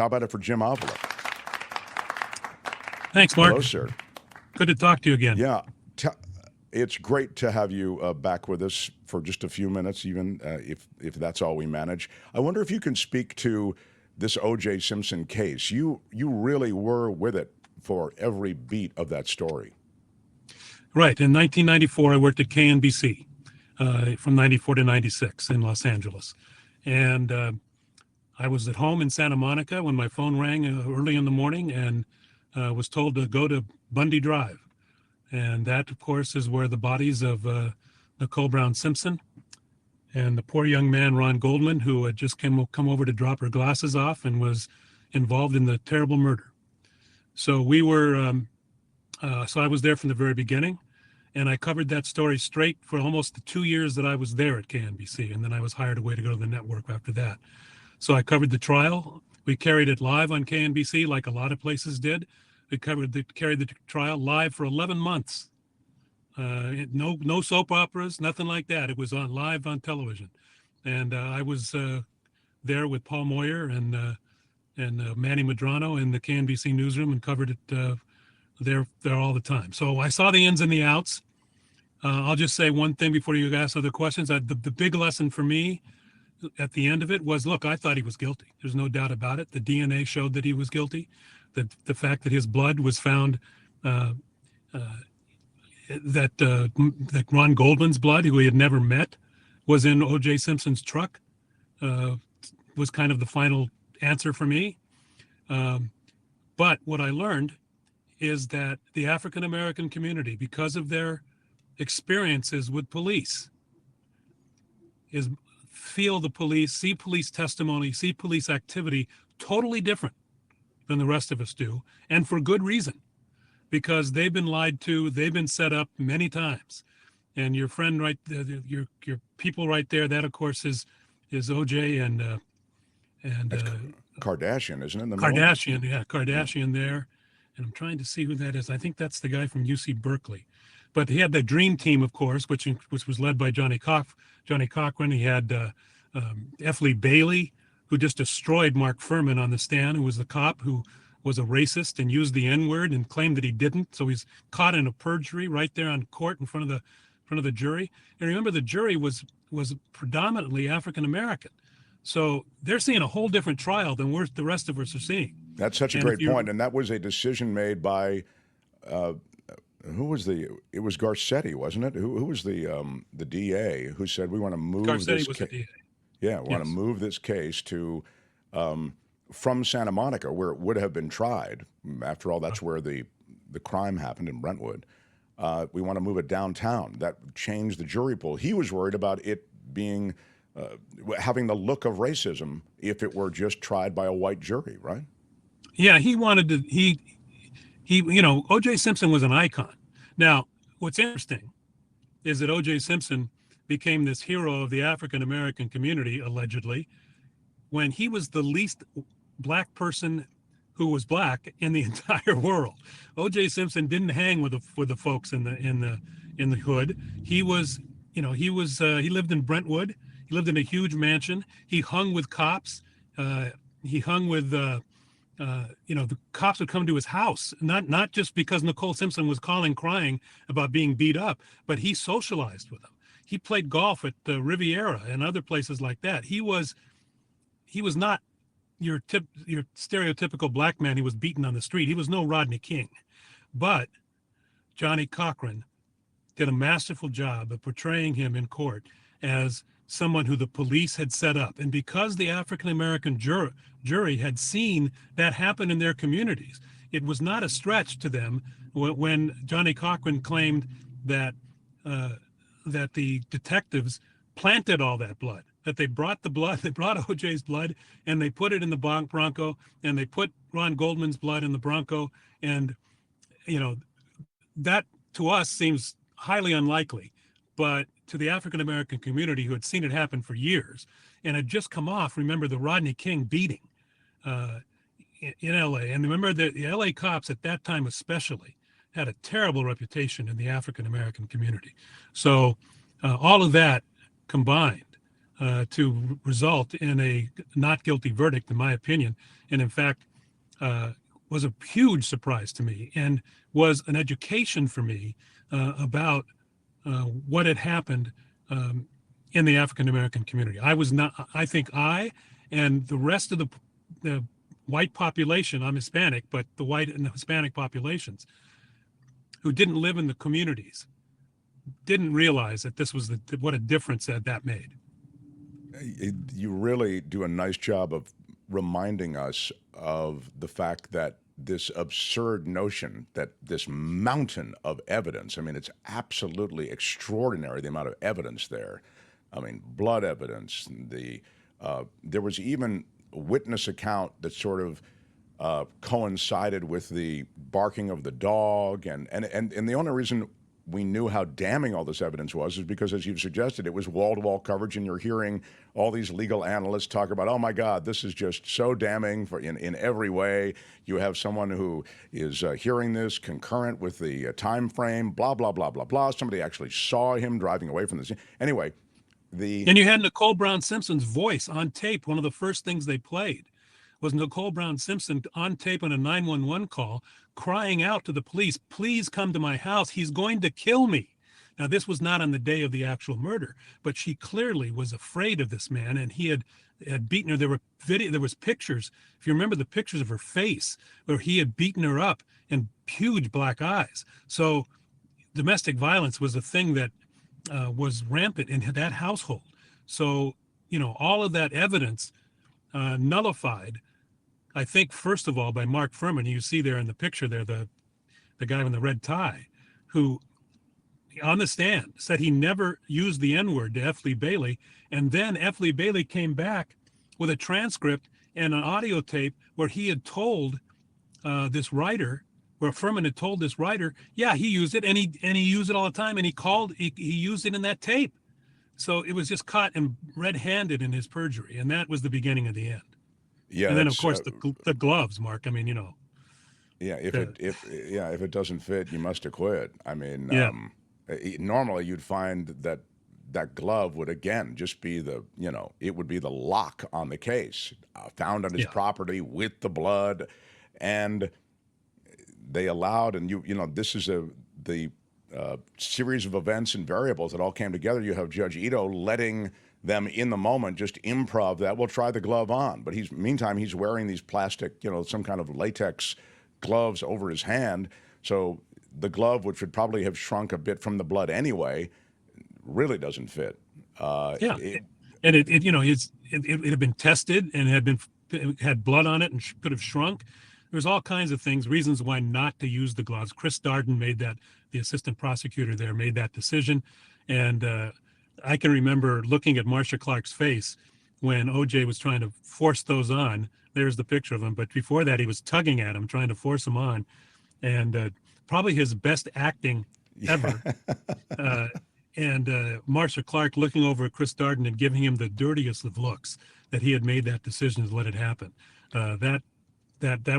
How about it for Jim Avila? Thanks, Mark. Hello, sir. Good to talk to you again. Yeah, it's great to have you back with us for just a few minutes, even if that's all we manage. I wonder if you can speak to this O.J. Simpson case. You really were with it for every beat of that story. Right. In 1994, I worked at KNBC from 94 to 96 in Los Angeles. And I was at home in Santa Monica when my phone rang early in the morning and was told to go to Bundy Drive. And that, of course, is where the bodies of Nicole Brown Simpson and the poor young man, Ron Goldman, who had just come over to drop her glasses off and was involved in the terrible murder. So we were, so I was there from the very beginning, and I covered that story straight for almost the 2 years that I was there at KNBC, and then I was hired away to go to the network after that. So I covered the trial. We carried it live on KNBC like a lot of places did. We carried the trial live for 11 months. No soap operas, nothing like that. It was on live on television. And I was there with Paul Moyer and Manny Medrano in the KNBC newsroom and covered it there all the time. So I saw the ins and the outs. I'll just say one thing before you ask other questions. The big lesson for me at the end of it was, look, I thought he was guilty. There's no doubt about it. The DNA showed that he was guilty. The fact that his blood was found, that Ron Goldman's blood, who he had never met, was in O.J. Simpson's truck, was kind of the final answer for me. But what I learned is that the African-American community, because of their experiences with police, feel the police, see police testimony, see police activity totally different than the rest of us do, and for good reason, because they've been lied to, they've been set up many times. And your friend right there, your people right there, that of course is O.J. and Kardashian, isn't it? In the Kardashian, yeah, Kardashian there. And I'm trying to see who that is. I think that's the guy from UC Berkeley. But he had the dream team, of course, which was led by Johnny Cochran. He had F. Lee Bailey, who just destroyed Mark Furman on the stand, who was the cop who was a racist and used the N-word and claimed that he didn't. So he's caught in a perjury right there on court in front of the jury. And remember, the jury was predominantly African American. So they're seeing a whole different trial than the rest of us are seeing. That's such a great point. And that was a decision made by who was it was Garcetti, wasn't it? Who was the DA who said we want to move Garcetti was the DA. Yeah, we want to move this case to from Santa Monica, where it would have been tried. After all, that's where the crime happened in Brentwood. We want to move it downtown. That changed the jury pool. He was worried about it being having the look of racism if it were just tried by a white jury, right? Yeah, he wanted to. He O.J. Simpson was an icon. Now, what's interesting is that O.J. Simpson became this hero of the African American community, allegedly, when he was the least black person who was black in the entire world. O.J. Simpson didn't hang with the folks in the hood. He lived in Brentwood. He lived in a huge mansion. He hung with cops. He hung with the cops would come to his house, not just because Nicole Simpson was calling crying about being beat up, but he socialized with them. He played golf at the Riviera and other places like that. He was not your stereotypical black man. He was beaten on the street. He was no Rodney King, but Johnny Cochran did a masterful job of portraying him in court as someone who the police had set up. And because the African-American jury had seen that happen in their communities, it was not a stretch to them when Johnny Cochran claimed that the detectives planted all that blood, that they brought O.J.'s blood and they put it in the Bronco, and they put Ron Goldman's blood in the Bronco. And, that to us seems highly unlikely, but to the African-American community who had seen it happen for years and had just come off, remember the Rodney King beating in L.A. And remember the L.A. cops at that time especially had a terrible reputation in the African-American community. So all of that combined to result in a not guilty verdict, in my opinion, and in fact was a huge surprise to me and was an education for me about what had happened in the African American community. I think I and the rest of the white population, I'm Hispanic, but the white and the Hispanic populations who didn't live in the communities didn't realize that this was what a difference that made. You really do a nice job of reminding us of the fact that this absurd notion that this mountain of evidence, I mean, it's absolutely extraordinary, the amount of evidence there. I mean, blood evidence, there was even a witness account that sort of coincided with the barking of the dog. And the only reason we knew how damning all this evidence was is because, as you've suggested, it was wall-to-wall coverage, and you're hearing all these legal analysts talk about, oh my God, this is just so damning in every way. You have someone who is hearing this concurrent with the time frame, blah, blah, blah, blah, blah. Somebody actually saw him driving away from the scene. Anyway, and you had Nicole Brown Simpson's voice on tape. One of the first things they played was Nicole Brown Simpson on tape on a 911 call, crying out to the police, please come to my house. He's going to kill me. Now, this was not on the day of the actual murder, but she clearly was afraid of this man, and he had beaten her. There was pictures, if you remember the pictures of her face, where he had beaten her up and huge black eyes. So domestic violence was a thing that was rampant in that household. So, all of that evidence nullified, I think, first of all, by Mark Furman. You see there in the picture there, the guy in the red tie, who on the stand said he never used the N-word to F. Lee Bailey. And then F. Lee Bailey came back with a transcript and an audio tape where he had told this writer, where Furman had told this writer, yeah, he used it, and he used it all the time, and he used it in that tape. So it was just caught and red-handed in his perjury, and that was the beginning of the end. Yeah, and then of course the gloves, Mark. I mean, Yeah, if it doesn't fit, you must acquit. I mean, yeah. Normally you'd find that glove would again just be it would be the lock on the case, found on his property with the blood, and they allowed, and this is the series of events and variables that all came together. You have Judge Ito letting them in the moment just improv that. We'll try the glove on, but meantime he's wearing these plastic, some kind of latex gloves over his hand. So the glove, which would probably have shrunk a bit from the blood anyway, really doesn't fit. It had been tested and it had blood on it and could have shrunk. There's all kinds of reasons why not to use the gloves. Chris Darden the assistant prosecutor there, made that decision. And I can remember looking at Marcia Clark's face when OJ was trying to force those on. There's the picture of him. But before that, he was tugging at him, trying to force him on. And probably his best acting ever. And Marcia Clark looking over at Chris Darden and giving him the dirtiest of looks that he had made that decision to let it happen. That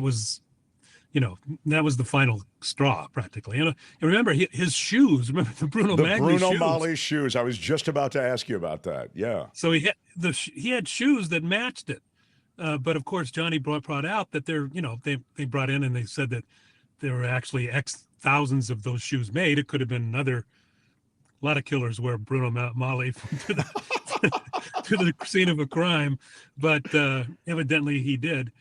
was, that was the final straw practically. And remember his shoes. Remember the Bruno Mali shoes. I was just about to ask you about that. Yeah. So he had shoes that matched it, but of course Johnny brought out that they brought in and they said that there were actually X thousands of those shoes made. It could have been a lot of killers wear Bruno Mali to the scene of a crime, but evidently he did.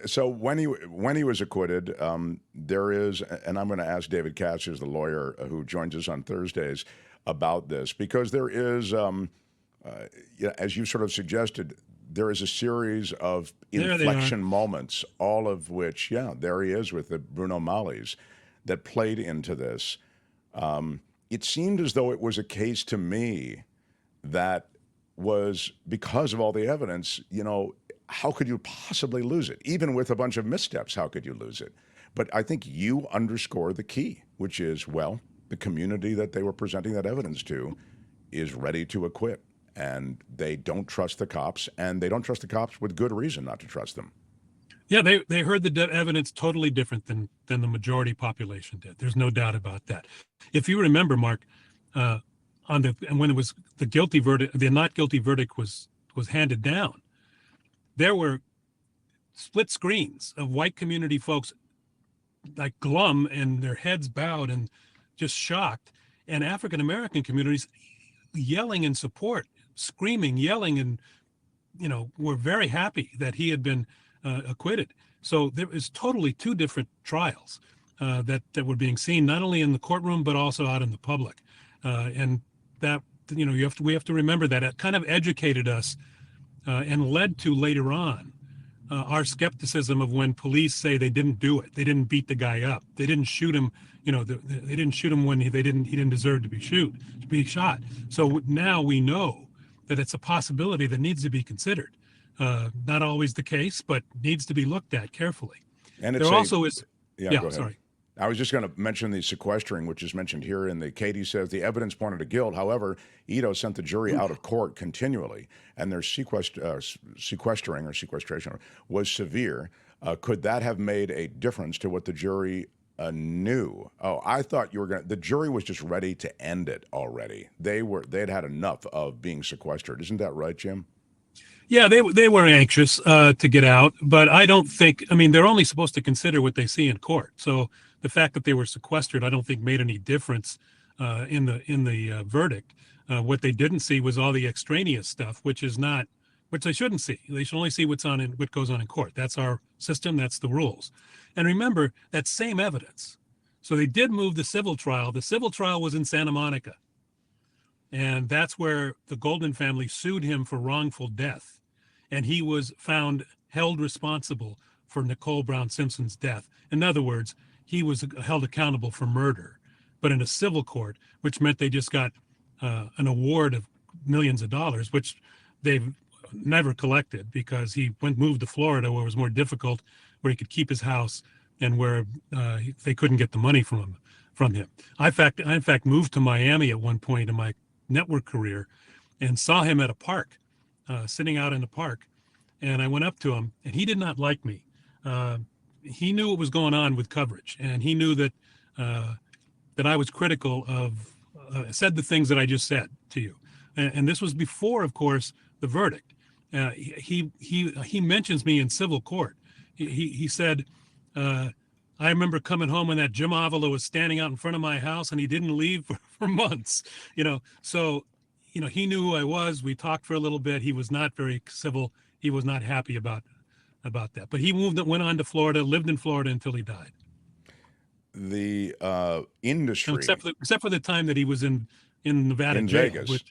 So when he was acquitted, there is, and I'm going to ask David Katz, who's the lawyer who joins us on Thursdays, about this, because there is, as you sort of suggested, there is a series of inflection moments, all of which, there he is with the Bruno Malis, that played into this. It seemed as though it was a case to me that was, because of all the evidence, how could you possibly lose it? Even with a bunch of missteps, how could you lose it? But I think you underscore the key, which is, the community that they were presenting that evidence to is ready to acquit. And they don't trust the cops, and they don't trust the cops with good reason not to trust them. Yeah, they heard the evidence totally different than the majority population did. There's no doubt about that. If you remember, Mark, and when it was the guilty verdict, the not guilty verdict was handed down, there were split screens of white community folks like glum and their heads bowed and just shocked, and African American communities yelling in support, screaming, yelling, and were very happy that he had been acquitted. So there is totally two different trials that were being seen, not only in the courtroom but also out in the public, and that we have to remember that it kind of educated us and led to later on our skepticism of when police say they didn't do it, they didn't beat the guy up, they didn't shoot him, they didn't shoot him when he didn't deserve to be shot. So now we know that it's a possibility that needs to be considered. Not always the case, but needs to be looked at carefully. And there also is. Yeah, go ahead. Sorry. I was just going to mention the sequestering, which is mentioned here in the Katie says the evidence pointed to guilt. However, Ito sent the jury out of court continually, and their sequestering or sequestration was severe. Could that have made a difference to what the jury knew? Oh, I thought the jury was just ready to end it already. They'd had enough of being sequestered. Isn't that right, Jim? Yeah, they were anxious to get out, but I don't think. I mean, they're only supposed to consider what they see in court. So the fact that they were sequestered, I don't think made any difference in the verdict. What they didn't see was all the extraneous stuff, which they shouldn't see. They should only see what goes on in court. That's our system. That's the rules. And remember, that same evidence. So they did move the civil trial. The civil trial was in Santa Monica. And that's where the Golden family sued him for wrongful death. And he was held responsible for Nicole Brown Simpson's death. In other words, he was held accountable for murder, but in a civil court, which meant they just got an award of millions of dollars, which they've never collected because he moved to Florida, where it was more difficult, where he could keep his house and where they couldn't get the money from him. I in fact moved to Miami at one point in my network career and saw him at a park, sitting out in the park. And I went up to him, and he did not like me. He knew what was going on with coverage, and he knew that I was critical of, said the things that I just said to you. And this was before, of course, the verdict. He mentions me in civil court. He said, I remember coming home and that Jim Avila was standing out in front of my house, and he didn't leave for months. So he knew who I was. We talked for a little bit. He was not very civil. He was not happy about that. But he went on to Florida, lived in Florida until he died. The industry, except for the time that he was in Nevada in jail, Vegas,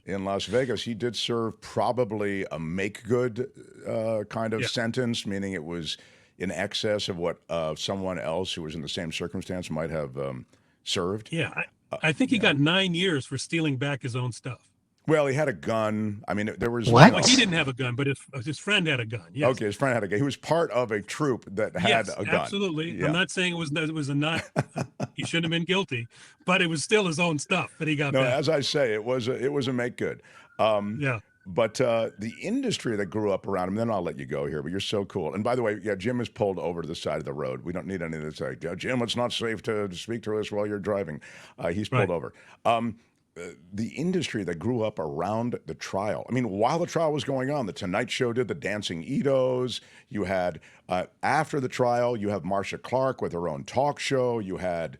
in Las Vegas, he did serve probably a make-good kind of sentence, meaning it was in excess of what someone else who was in the same circumstance might have served. Yeah, I think he got 9 years for stealing back his own stuff. Well, he had a gun. I mean, there was what? Well, he didn't have a gun, but his friend had a gun. Yes. Okay, his friend had a gun. He was part of a troop that had a gun. Absolutely. Yeah. I'm not saying it was a not. He shouldn't have been guilty, but it was still his own stuff that he got back. As I say, it was a make good. Yeah. But the industry that grew up around him, then I'll let you go here, but you're so cool. And by the way, Jim is pulled over to the side of the road. We don't need any of this. Like, Jim, it's not safe to speak to us while you're driving. He's pulled over. The industry that grew up around the trial. I mean, while the trial was going on, the Tonight Show did the Dancing Itos. You had, after the trial, you have Marcia Clark with her own talk show. You had,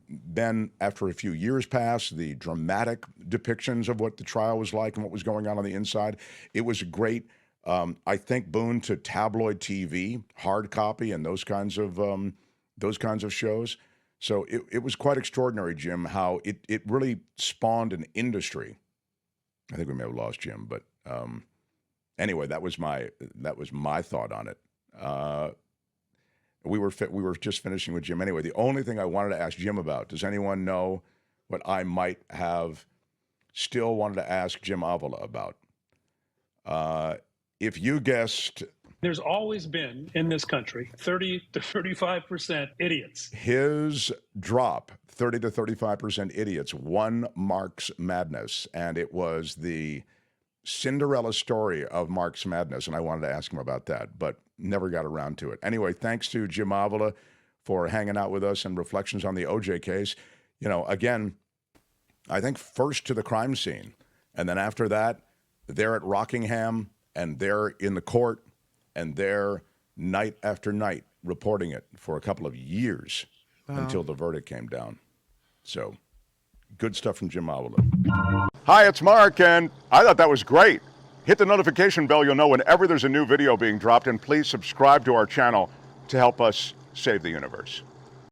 then after a few years passed, the dramatic depictions of what the trial was like and what was going on the inside. It was a great, I think, boon to tabloid TV, hard copy, and those kinds of shows. So it was quite extraordinary, Jim, how it really spawned an industry. I think we may have lost Jim, but anyway, that was my thought on it. We were just finishing with Jim anyway. The only thing I wanted to ask Jim about, does anyone know what I might have still wanted to ask Jim Avila about? If you guessed... There's always been, in this country, 30 to 35% idiots. His drop, 30 to 35% idiots, won Mark's Madness, and it was the Cinderella story of Mark's Madness, and I wanted to ask him about that, but never got around to it. Anyway, thanks to Jim Avila for hanging out with us and reflections on the OJ case. Again, I think first to the crime scene, and then after that, they're at Rockingham, and they're in the court, and they're night after night reporting it for a couple of years until the verdict came down. So, good stuff from Jim Avila. Hi, it's Mark, and I thought that was great. Hit the notification bell, you'll know whenever there's a new video being dropped, and please subscribe to our channel to help us save the universe.